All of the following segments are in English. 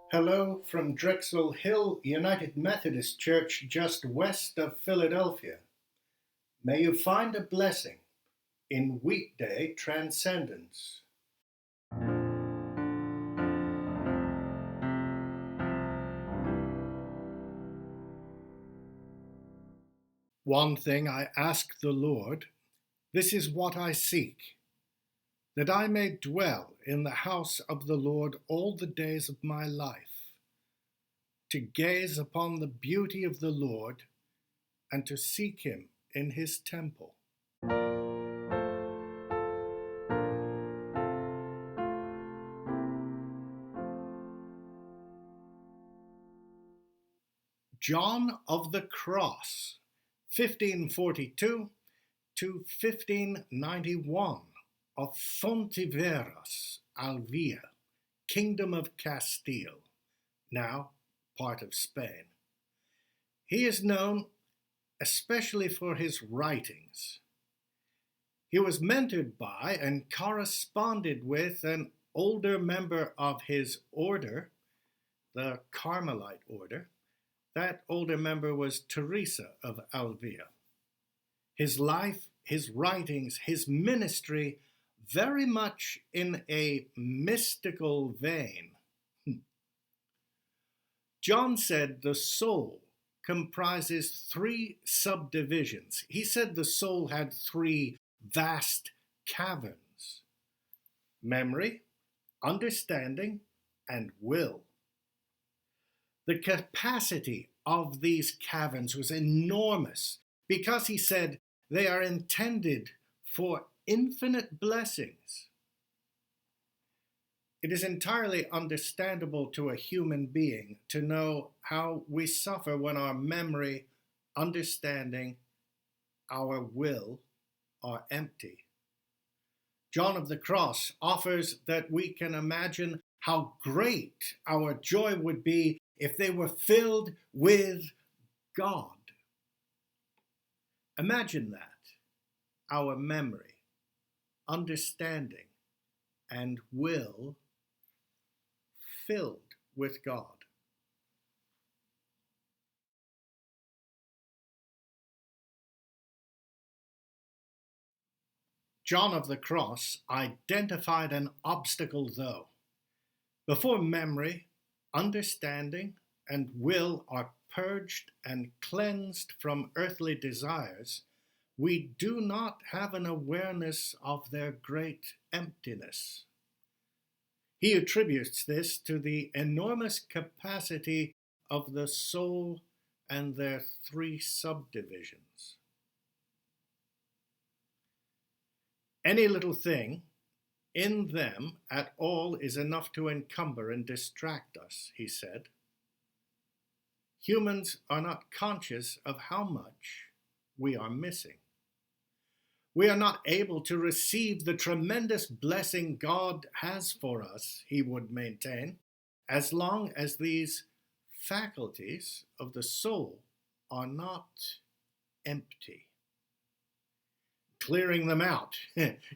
Hello from Drexel Hill United Methodist Church just west of Philadelphia. May you find a blessing in Weekday Transcendence. One thing I ask the Lord, this is what I seek, that I may dwell in the house of the Lord all the days of my life, to gaze upon the beauty of the Lord and to seek him in his temple. John of the Cross, 1542 to 1591, of Fontiveros, Alvia, Kingdom of Castile, now part of Spain. He is known especially for his writings. He was mentored by and corresponded with an older member of his order, the Carmelite order. That older member was Teresa of Alvia. His life, his writings, his ministry, very much in a mystical vein. John said the soul comprises three subdivisions. He said the soul had three vast caverns: memory, understanding, and will. The capacity of these caverns was enormous because, he said, they are intended for infinite blessings. It is entirely understandable to a human being to know how we suffer when our memory, understanding, our will are empty. John of the Cross offers that we can imagine how great our joy would be if they were filled with God. Imagine that, our memory, understanding, and will filled with God. John of the Cross identified an obstacle, though. Before memory, understanding, and will are purged and cleansed from earthly desires, we do not have an awareness of their great emptiness. He attributes this to the enormous capacity of the soul and their three subdivisions. Any little thing in them at all is enough to encumber and distract us, he said. Humans are not conscious of how much we are missing. We are not able to receive the tremendous blessing God has for us, he would maintain, as long as these faculties of the soul are not empty. Clearing them out,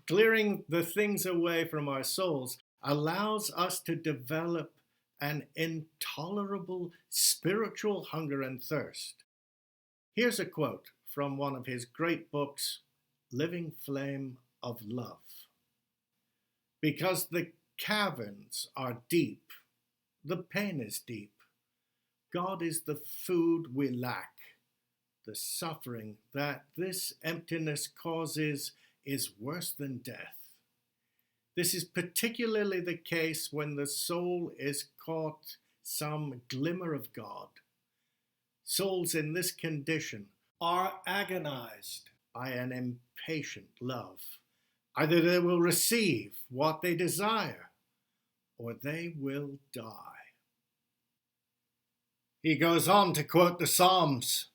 clearing the things away from our souls, allows us to develop an intolerable spiritual hunger and thirst. Here's a quote from one of his great books, Living Flame of Love. Because the caverns are deep, the pain is deep. God is the food we lack. The suffering that this emptiness causes is worse than death. This is particularly the case when the soul is caught some glimmer of God. Souls in this condition are agonized by an impatient love. Either they will receive what they desire, or they will die. He goes on to quote the Psalms.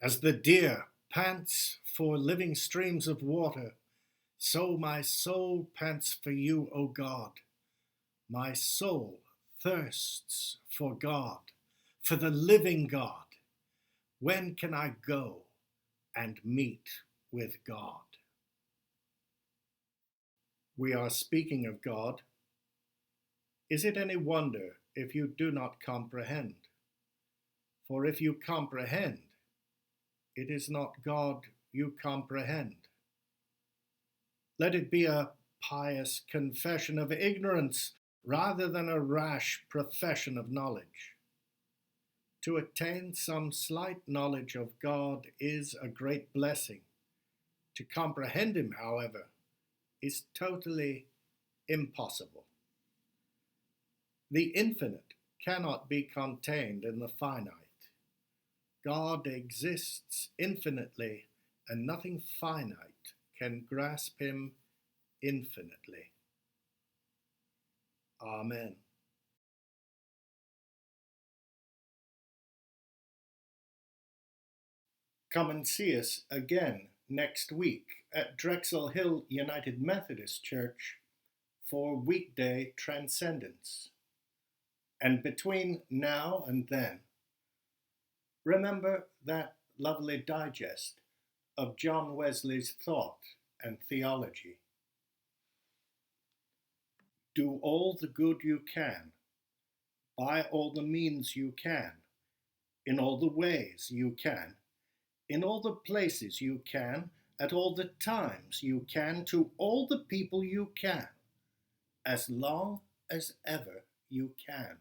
As the deer pants for living streams of water, so my soul pants for you, O God. My soul thirsts for God, for the living God. When can I go and meet with God? We are speaking of God. Is it any wonder if you do not comprehend. For if you comprehend, it is not God you comprehend. Let it be a pious confession of ignorance rather than a rash profession of knowledge. To attain some slight knowledge of God is a great blessing. To comprehend him, however, is totally impossible. The infinite cannot be contained in the finite. God exists infinitely, and nothing finite can grasp him infinitely. Amen. Come and see us again next week at Drexel Hill United Methodist Church for Weekday Transcendence. And between now and then, remember that lovely digest of John Wesley's thought and theology. Do all the good you can, by all the means you can, in all the ways you can, in all the places you can, at all the times you can, to all the people you can, as long as ever you can.